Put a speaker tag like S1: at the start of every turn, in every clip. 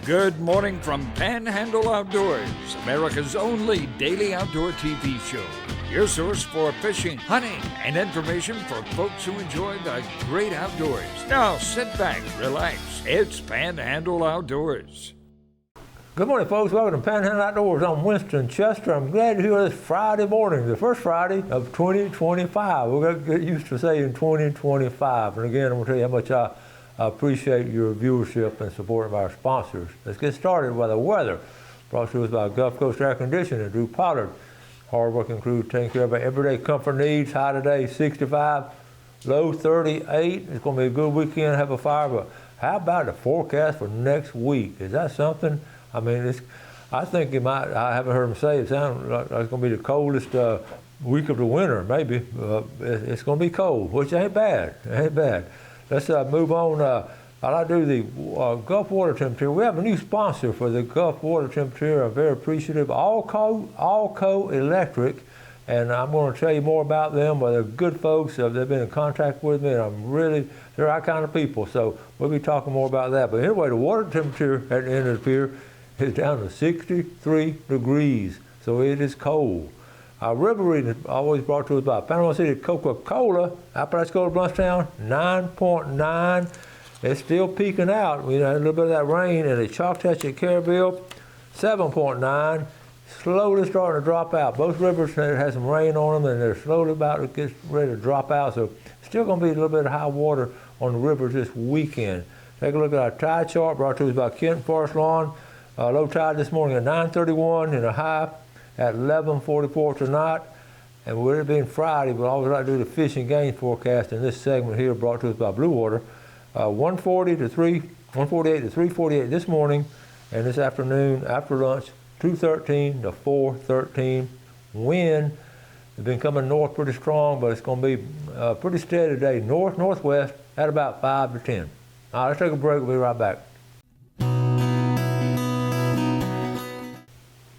S1: Good morning from Panhandle Outdoors, America's only daily outdoor TV show. Your source for fishing, hunting, and information for folks who enjoy the great outdoors. Now sit back, relax. It's Panhandle Outdoors.
S2: Good morning, folks. Welcome to Panhandle Outdoors. I'm Winston Chester. I'm glad you're here this Friday morning, the first Friday of 2025. We're going to get used to saying 2025. And again, I'm going to tell you how much I appreciate your viewership and support of our sponsors. Let's get started with the weather. Brought to us by Gulf Coast Air Conditioning, Drew Pollard. Hard-working crew taking care of our everyday comfort needs. High today, 65, low 38. It's going to be a good weekend, have a fire. But how about the forecast for next week? Is that something? I mean, I think it might. I haven't heard them say it sounds like it's going to be the coldest week of the winter, maybe. It's going to be cold, which ain't bad. Ain't bad. Let's move on. I'll do the Gulf water temperature. We have a new sponsor for the Gulf water temperature. I'm very appreciative. Allco Electric, and I'm going to tell you more about them. But they're good folks. They've been in contact with me, and they're our kind of people. So we'll be talking more about that. But anyway, the water temperature at the end of the pier is down to 63 degrees. So it is cold. Our river reading is always brought to us by Panama City Coca-Cola. Apalachicola, Bluntstown, 9.9. It's still peaking out. We had a little bit of that rain, and the Choctaw at Carabelle, 7.9. Slowly starting to drop out. Both rivers had some rain on them, and they're slowly about to get ready to drop out. So still going to be a little bit of high water on the rivers this weekend. Take a look at our tide chart brought to us by Kent Forest Lawn. Low tide this morning at 9:31 and a high at 11:44 tonight. And with it being Friday, we'll always like to do the fish and game forecast in this segment here brought to us by Blue Water. 148 to 348 this morning, and this afternoon after lunch, 213 to 413. Wind has been coming north pretty strong, but it's going to be pretty steady today. Northwest at about 5 to 10. All right, let's take a break. We'll be right back.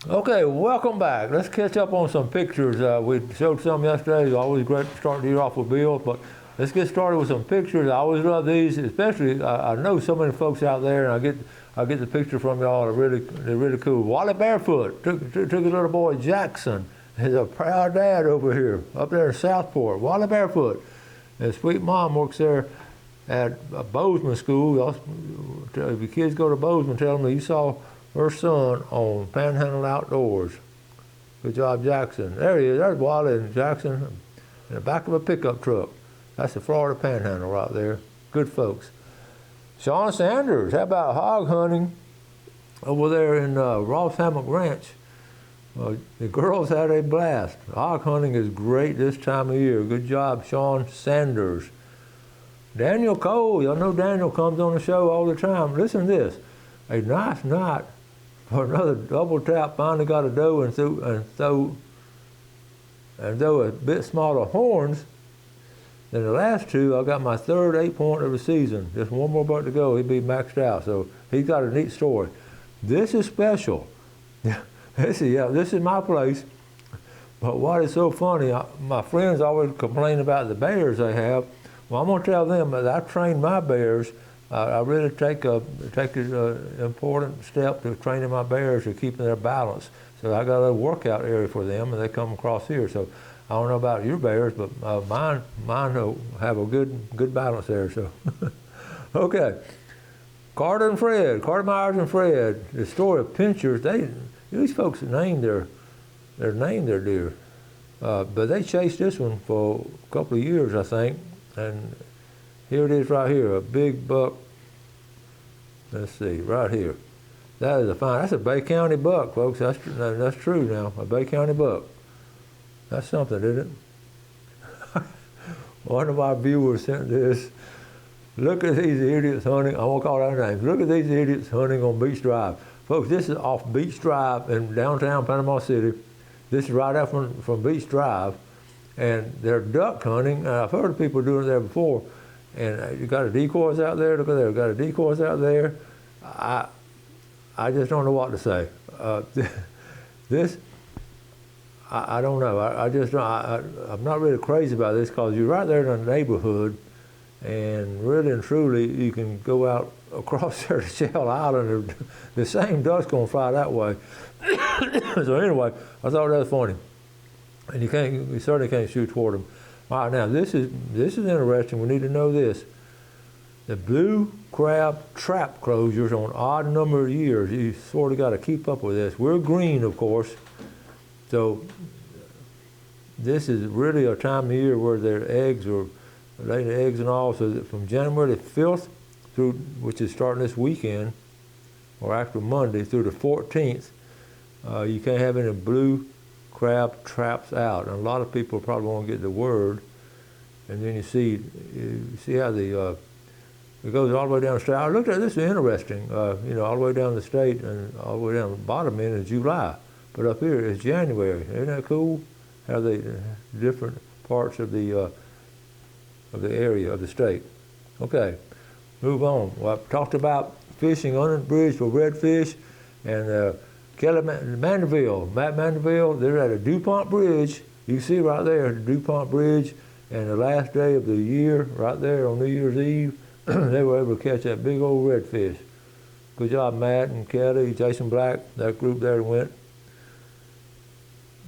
S2: Okay, welcome back. Let's catch up on some pictures. We showed some yesterday. It's always great to start the year off with Bill, but let's get started with some pictures. I always love these, especially I know so many folks out there, and I get the picture from y'all. They're really cool. Wally Barefoot took his little boy Jackson. He's a proud dad over here, up there in Southport. Wally Barefoot. His sweet mom works there at Bozeman School. If your kids go to Bozeman, tell them that you saw her son on Panhandle Outdoors. Good job, Jackson. There he is. There's Wally and Jackson in the back of a pickup truck. That's the Florida Panhandle right there. Good folks. Sean Sanders, how about hog hunting over there in Ross Hammock Ranch? The girls had a blast. Hog hunting is great this time of year. Good job, Sean Sanders. Daniel Cole, y'all know Daniel comes on the show all the time. Listen to this. A nice night for another double tap. Finally got a doe and throw a bit smaller horns than the last two. I got my third 8-point of the season. Just one more buck to go. He'd be maxed out. So he's got a neat story. This is special. This is my place. But what is so funny, my friends always complain about the bears they have. Well, I'm going to tell them that I train my bears. I really take an important step to training my bears to keeping their balance. So I got a workout area for them, and they come across here. So I don't know about your bears, but mine have a good balance there. So okay, Carter Myers and Fred. The story of pinchers. These folks named their deer, but they chased this one for a couple of years, I think. And here it is right here, a big buck. Let's see, right here. That's a Bay County buck, folks. That's true now, a Bay County buck. That's something, isn't it? One of our viewers sent this. Look at these idiots hunting. I won't call out names. Look at these idiots hunting on Beach Drive. Folks, this is off Beach Drive in downtown Panama City. This is right out from Beach Drive. And they're duck hunting. And I've heard of people doing it there before. And you got decoys out there. Look at there. Got decoys out there. I just don't know what to say. I don't know. I'm not really crazy about this because you're right there in the neighborhood, and really and truly you can go out across there to Shell Island. The same duck's gonna fly that way. So anyway, I thought that was funny. And you certainly can't shoot toward them. All right, now this is interesting. We need to know this. The blue crab trap closures on odd number of years. You sort of got to keep up with this. We're green, of course, so this is really a time of year where their eggs are laying eggs and all. So that from January the 5th through, which is starting this weekend, or after Monday through the 14th, you can't have any blue crab traps out. And a lot of people probably won't get the word. And then you see how the it goes all the way down the state. I looked at this, is interesting. All the way down the state and all the way down the bottom end is July, but up here it's January. Isn't that cool? How the different parts of the area of the state. Okay, move on. Well, I've talked about fishing under the bridge for redfish, and Kelly Mandeville, Matt Mandeville, they're at a DuPont Bridge. You see right there, the DuPont Bridge, and the last day of the year, right there on New Year's Eve, they were able to catch that big old redfish. Good job, Matt and Kelly, Jason Black, that group there went.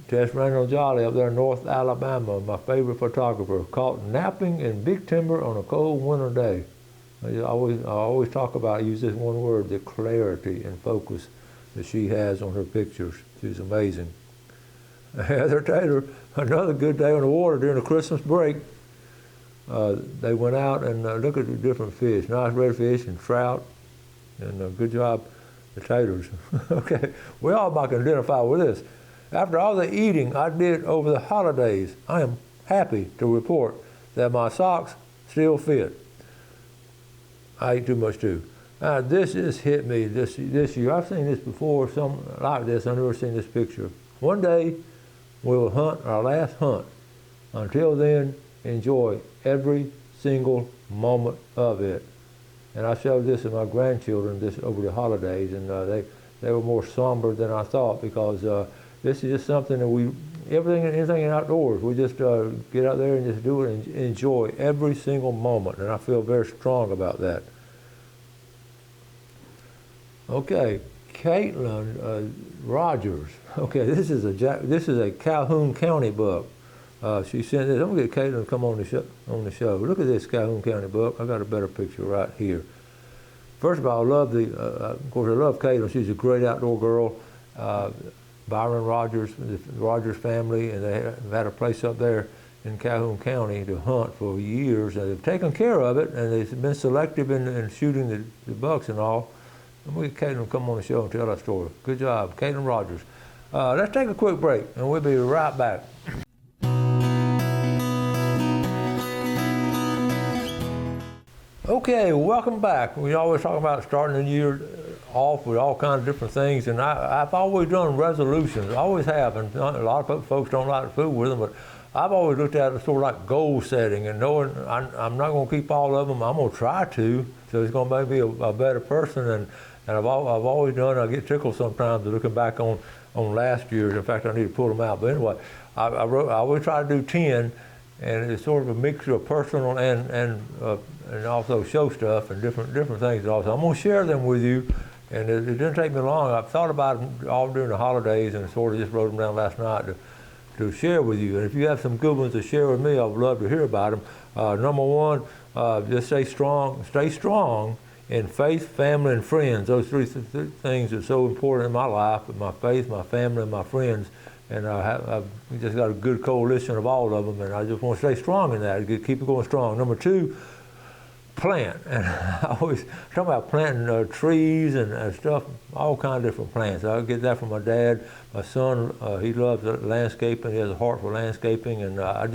S2: Tess Randall Jolly up there in North Alabama, my favorite photographer, caught napping in big timber on a cold winter day. I always talk about, use this one word, the clarity and focus that she has on her pictures. She's amazing. Heather Taylor, another good day on the water during the Christmas break. They went out and looked at the different fish, nice redfish and trout, and good job, the Taylors. Okay, we all can identify with this. After all the eating I did over the holidays, I am happy to report that my socks still fit. I ate too much too. This just hit me this year. I've seen this before, something like this. I've never seen this picture. One day, we will hunt our last hunt. Until then, enjoy every single moment of it. And I showed this to my grandchildren over the holidays, and they were more somber than I thought, because this is just something that anything outdoors, we just get out there and just do it and enjoy every single moment. And I feel very strong about that. Okay, Caitlin Rogers. Okay, this is a Calhoun County buck. She sent this. I'm gonna get Caitlin to come on the show. Look at this Calhoun County buck. I got a better picture right here. First of all, I love of course, I love Caitlin. She's a great outdoor girl. Byron Rogers, the Rogers family, and they have had a place up there in Calhoun County to hunt for years. And they've taken care of it, and they've been selective in shooting the bucks and all. I'm gonna get Caitlin to come on the show and tell that story. Good job, Caitlin Rogers. Let's take a quick break, and we'll be right back. Okay, welcome back. We always talk about starting the year off with all kinds of different things, and I've always done resolutions. I always have, and a lot of folks don't like to fool with them, but I've always looked at it sort of like goal setting and knowing I'm not going to keep all of them. I'm going to try to, so it's going to make me a better person. And I've always done. I get tickled sometimes looking back on last year's. In fact, I need to pull them out. But anyway, I always try to do 10, and it's sort of a mixture of personal and also show stuff and different things. Also, I'm going to share them with you. And it didn't take me long. I've thought about them all during the holidays, and sort of just wrote them down last night to share with you. And if you have some good ones to share with me, I would love to hear about them. Number one, just stay strong in faith, family, and friends. Those three things are so important in my life: my faith, my family, and my friends. And I've just got a good coalition of all of them, and I just want to stay strong in that. Keep it going strong. Number two, plant. And I always talk about planting trees and stuff, all kinds of different plants. I get that from my dad. My son, he loves landscaping. He has a heart for landscaping, and I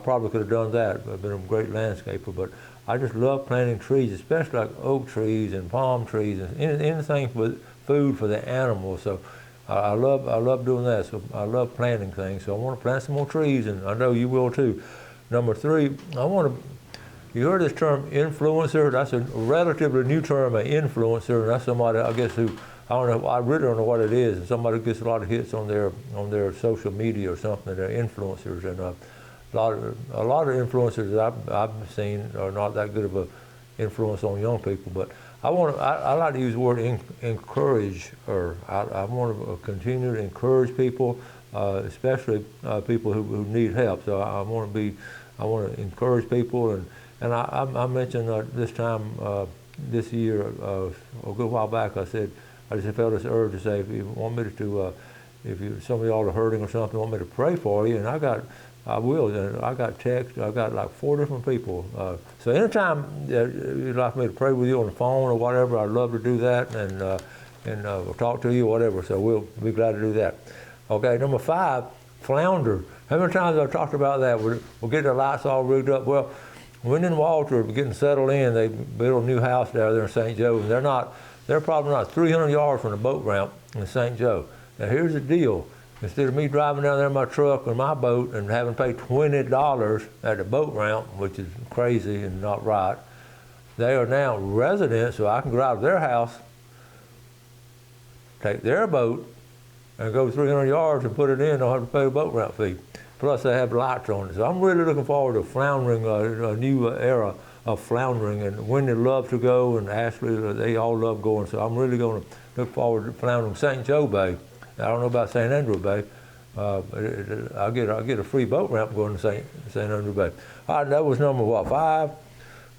S2: probably could have done that. I've been a great landscaper, but I just love planting trees, especially like oak trees and palm trees and anything for food for the animals. So I love doing that. So I love planting things. So I want to plant some more trees, and I know you will too. Number three, you heard this term influencer. That's a relatively new term, an influencer, and that's somebody, I guess, who, I really don't know what it is. And somebody who gets a lot of hits on their social media or something. They're influencers, and a lot of influencers that I've seen are not that good of influence on young people. But I like to use the word encourage, or I want to continue to encourage people, especially people who need help. So I want to encourage people, and I mentioned this time this year, a good while back, I said I just felt this urge to say, if you want me to, some of y'all are hurting or something, want me to pray for you, and I will. And I got text. I got like 4 different people. So anytime you'd like me to pray with you on the phone or whatever, I'd love to do that, and we'll talk to you or whatever. So we'll be glad to do that. Okay, number 5, flounder. How many times I've talked about that? We'll get the lights all rigged up. Well, when in Walter, getting settled in, they built a new house down there in St. Joe, and they're probably not 300 yards from the boat ramp in St. Joe. Now here's the deal. Instead of me driving down there in my truck or my boat and having to pay $20 at the boat ramp, which is crazy and not right, they are now residents, so I can go out of their house, take their boat, and go 300 yards and put it in, don't have to pay a boat ramp fee. Plus they have lights on it. So I'm really looking forward to floundering, a new era of floundering. And Wendy loves to go, and Ashley, they all love going. So I'm really going to look forward to floundering St. Joe Bay. I don't know about St. Andrew Bay. I'll get a free boat ramp going to St. Andrew Bay. All right, that was number 5?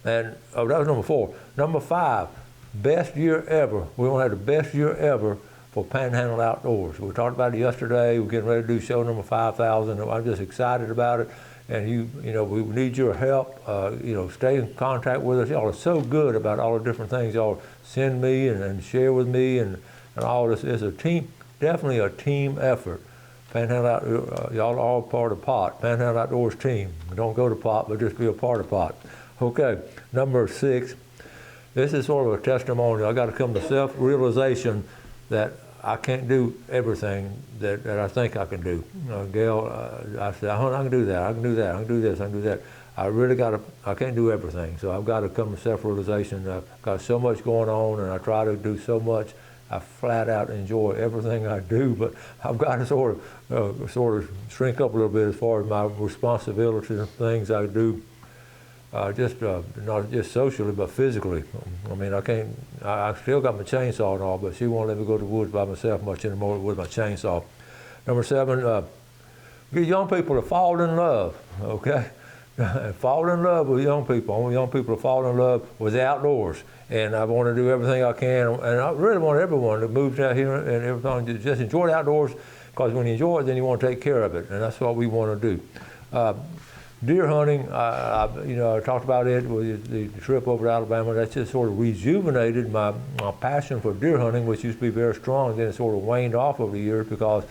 S2: And that was number 4. Number 5, best year ever. We're going to have the best year ever for Panhandle Outdoors. We talked about it yesterday. We're getting ready to do show number 5,000. I'm just excited about it. And we need your help. Stay in contact with us. Y'all are so good about all the different things y'all send me and share with me and all this. It's a team, definitely a team effort. Panhandle y'all are all part of POT, Panhandle Outdoors team. Don't go to POT, but just be a part of POT. Okay, number 6. This is sort of a testimony. I got to come to self-realization that I can't do everything that I think I can do. Gail, I said, I can do that, I can do that, I can do this, I can do that. I can't do everything, so I've got to come to self-realization. I've got so much going on, and I try to do so much. I flat out enjoy everything I do, but I've got to sort of shrink up a little bit as far as my responsibilities and things I do. Not just socially, but physically. I mean, I still got my chainsaw and all, but she won't let me go to the woods by myself much anymore with my chainsaw. Number 7, get young people to fall in love, okay? Fall in love with young people. I want young people to fall in love with the outdoors. And I want to do everything I can, and I really want everyone to move out here and everything, to just enjoy the outdoors, because when you enjoy it, then you want to take care of it, and that's what we want to do. Deer hunting, I talked about it with the trip over to Alabama. That's just sort of rejuvenated my passion for deer hunting, which used to be very strong. Then it sort of waned off over the years because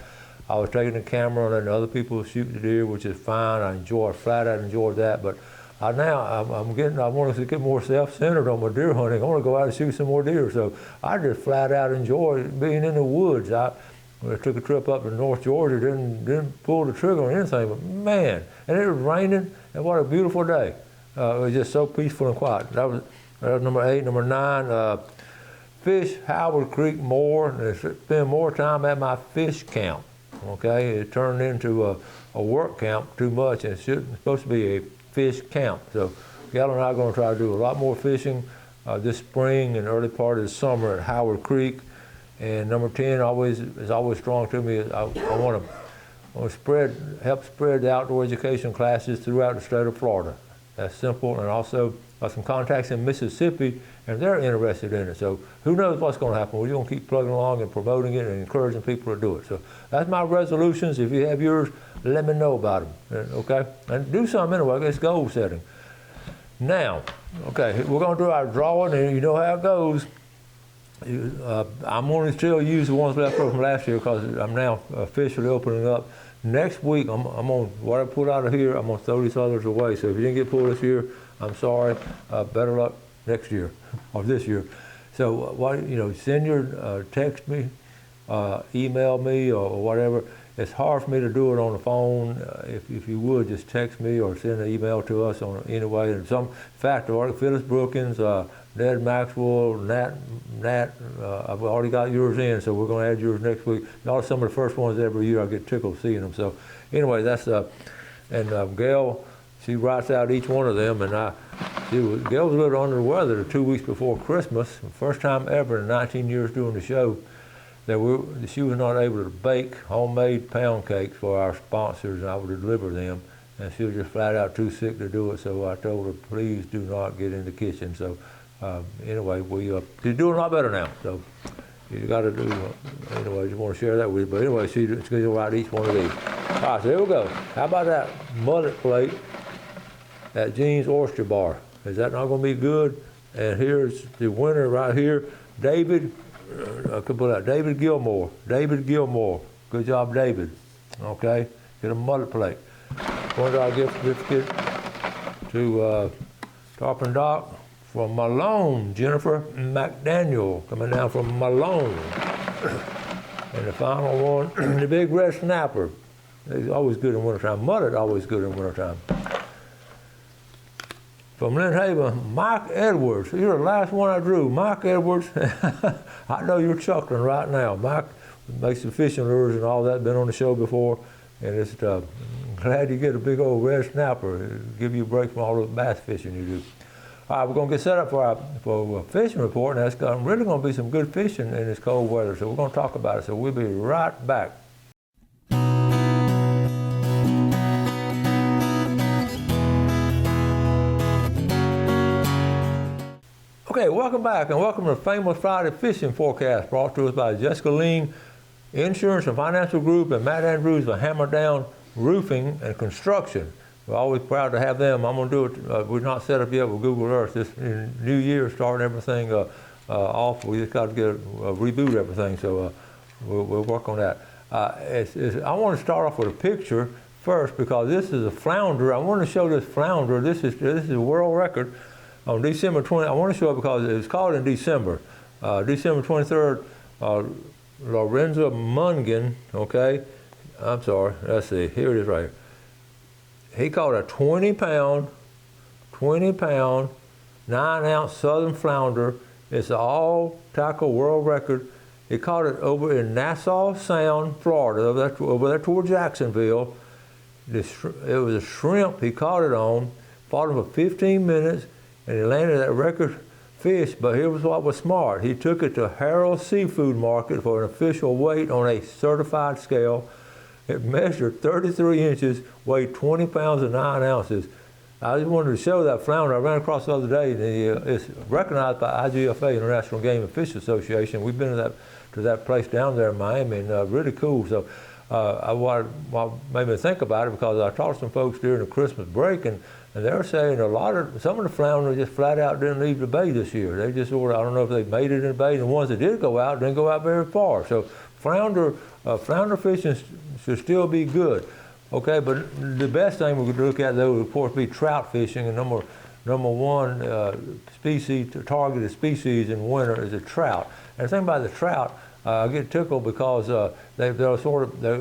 S2: I was taking the camera and letting other people shoot the deer, which is fine. I flat out enjoyed that. But I want to get more self-centered on my deer hunting. I want to go out and shoot some more deer. So I just flat out enjoy being in the woods. I took a trip up to North Georgia, didn't pull the trigger on anything, but man, and it was raining, and what a beautiful day. It was just so peaceful and quiet. That was number 8. Number 9, fish Howard Creek more, and spend more time at my fish camp. Okay, it turned into a work camp too much, and it's supposed to be a fish camp. So Gal and I are going to try to do a lot more fishing this spring and early part of the summer at Howard Creek. And number 10 is always strong to me. I want to help spread the outdoor education classes throughout the state of Florida. That's simple, and also got some contacts in Mississippi, and they're interested in it. So who knows what's going to happen? We're going to keep plugging along and promoting it and encouraging people to do it. So that's my resolutions. If you have yours, let me know about them, okay? And do something anyway. It's goal setting. Now, okay, we're going to do our drawing, and you know how it goes. I'm going to still use the ones left over from last year because I'm now officially opening up. Next week, I'm on what I put out of here. I'm going to throw these others away. So if you didn't get pulled this year, I'm sorry. Better luck next year or this year. So send your text me, email me, or whatever. It's hard for me to do it on the phone. If you would, just text me or send an email to us on anyway. And Phyllis Brookins, Ned Maxwell, Nat, I've already got yours in, so we're going to add yours next week. Y'all are some of the first ones every year. I get tickled seeing them. So anyway, that's and Gail, she writes out each one of them, and Gail was a little under the weather 2 weeks before Christmas. First time ever in 19 years doing the show that she was not able to bake homemade pound cakes for our sponsors, and I would deliver them. And she was just flat out too sick to do it, so I told her, please do not get in the kitchen. So anyway, she's doing a lot better now. So you got to do, anyway, I just want to share that with you. But anyway, she's going to write each one of these. All right, so here we go. How about that mullet plate at Gene's Oyster Bar? Is that not going to be good? And here's the winner right here, David. I could put out David Gilmore. David Gilmore. Good job, David. Okay, get a mullet plate. $1 gift certificate to Tarpon Dock from Malone. Jennifer McDaniel coming down from Malone. And the final one, the big red snapper. It's always good in wintertime. Mullet always good in wintertime. From Lynn Haven, Mike Edwards. You're the last one I drew. Mike Edwards. I know you're chuckling right now. Mike makes the fishing lures and all that. Been on the show before. And it's glad you get a big old red snapper. It'll give you a break from all the bass fishing you do. All right, we're going to get set up for a fishing report. And that's really going to be some good fishing in this cold weather. So we're going to talk about it. So we'll be right back. Okay, welcome back and welcome to the famous Friday fishing forecast brought to us by Jessica Lean Insurance and Financial Group and Matt Andrews for Hammer Down Roofing and Construction. We're always proud to have them. I'm going to do it. We're not set up yet with Google Earth. This new year, starting everything off. We just got to get reboot everything. So we'll work on that. I want to start off with a picture first because this is a flounder. I want to show this flounder. This is a world record. On December 20, I want to show it because it was caught in December. December 23rd, Lorenzo Mungan, okay? I'm sorry, let's see, here it is right here. He caught a 20 pound, 9-ounce southern flounder. It's an all tackle world record. He caught it over in Nassau Sound, Florida, over there toward Jacksonville. It was a shrimp he caught it on, fought him for 15 minutes, and he landed that record fish, but here was what was smart. He took it to Harold's Seafood Market for an official weight on a certified scale. It measured 33 inches, weighed 20 pounds and 9 ounces. I just wanted to show that flounder. I ran across the other day, and it's recognized by IGFA, International Game and Fish Association. We've been to that place down there in Miami, and really cool. So what made me think about it, because I talked to some folks during the Christmas break, and they were saying some of the flounders just flat out didn't leave the bay this year. They just I don't know if they made it in the bay. The ones that did go out didn't go out very far. So flounder fishing should still be good. Okay, but the best thing we could look at though would of course be trout fishing, and number one targeted species in winter is a trout. And the thing about the trout, I get tickled because they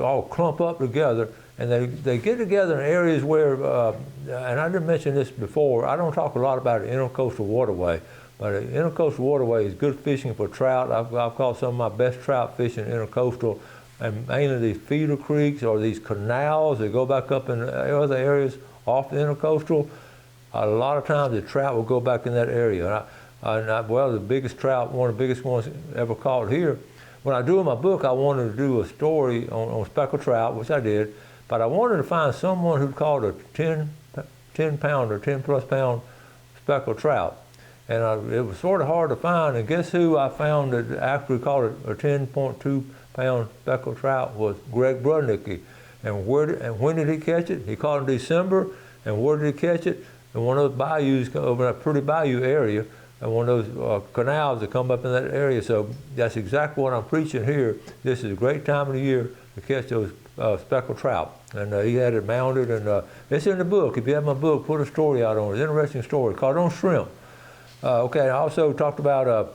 S2: all clump up together. And they get together in areas where, and I didn't mention this before, I don't talk a lot about the intercoastal waterway, but the intercoastal waterway is good fishing for trout. I've caught some of my best trout fishing intercoastal, and mainly these feeder creeks or these canals that go back up in other areas off the intercoastal. A lot of times the trout will go back in that area. Well, the biggest trout, one of the biggest ones ever caught here. When I do in my book, I wanted to do a story on speckled trout, which I did. But I wanted to find someone who'd caught a 10 pound or 10 plus pound speckled trout. And it was sort of hard to find. And guess who I found that actually caught a 10.2 pound speckled trout was Greg Brudnicki. And when did he catch it? He caught it in December. And where did he catch it? In one of those bayous over that pretty bayou area, and one of those canals that come up in that area. So that's exactly what I'm preaching here. This is a great time of the year to catch those speckled trout. And he had it mounted, and it's in the book. If you have my book, put a story out on it. It's an interesting story called On Shrimp. Okay, I also talked about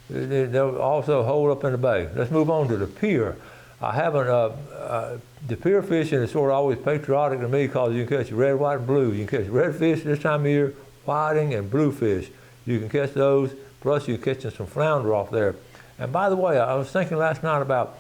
S2: they'll also hold up in the bay. Let's move on to the pier. I haven't, the pier fishing is sort of always patriotic to me because you can catch red, white, and blue. You can catch redfish this time of year, whiting, and bluefish. You can catch those, plus you're catching some flounder off there. And by the way, I was thinking last night about,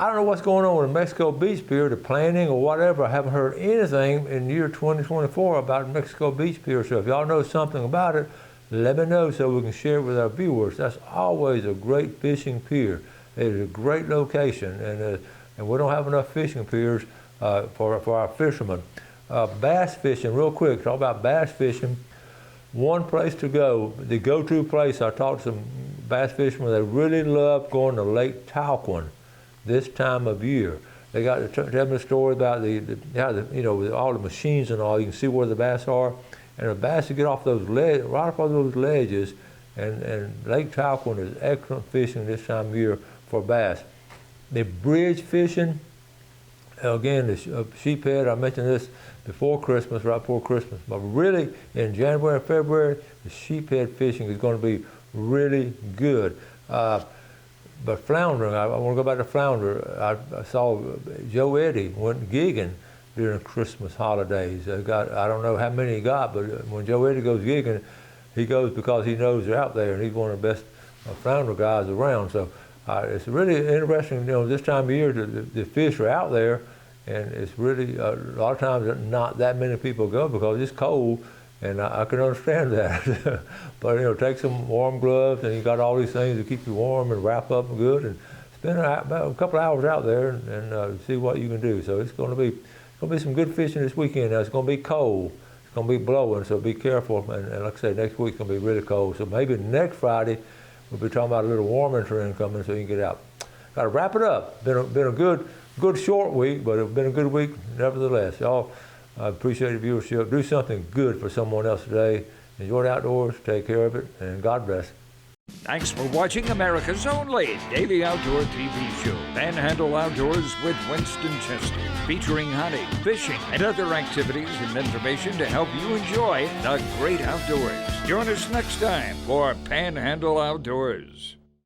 S2: I don't know what's going on with the Mexico Beach Pier, the planning or whatever. I haven't heard anything in the year 2024 about Mexico Beach Pier. So if y'all know something about it, let me know so we can share it with our viewers. That's always a great fishing pier. It is a great location, and we don't have enough fishing piers for our fishermen. Bass fishing, real quick, talk about bass fishing. One place to go, the go-to place, I talked to some bass fishermen, they really love going to Lake Talquin this time of year. They got to tell me a story about with all the machines and all, you can see where the bass are. And the bass to get off those ledges, right off of those ledges, and Lake Talquin is excellent fishing this time of year for bass. The bridge fishing, again, the sheephead, I mentioned this before Christmas, right before Christmas, but really in January and February, the sheephead fishing is going to be really good. But floundering, I want to go back to flounder. I saw Joe Eddy went gigging during the Christmas holidays. I don't know how many he got, but when Joe Eddy goes gigging, he goes because he knows they're out there, and he's one of the best flounder guys around. So it's really interesting, this time of year, the fish are out there, and it's really, a lot of times not that many people go because it's cold, and I can understand that. But take some warm gloves, and you got all these things to keep you warm and wrap up good, and spend about a couple of hours out there and see what you can do. So it's going to be some good fishing this weekend. Now it's going to be cold. It's going to be blowing, so be careful. And like I said, next week's going to be really cold. So maybe next Friday we'll be talking about a little warming trend coming, so you can get out. Got to wrap it up. Been a good short week, but it's been a good week nevertheless. Y'all, I appreciate the viewership. Do something good for someone else today. Enjoy the outdoors. Take care of it, and God bless.
S1: Thanks for watching America's only daily outdoor TV show, Panhandle Outdoors with Winston Chester, featuring hunting, fishing, and other activities and information to help you enjoy the great outdoors. Join us next time for Panhandle Outdoors.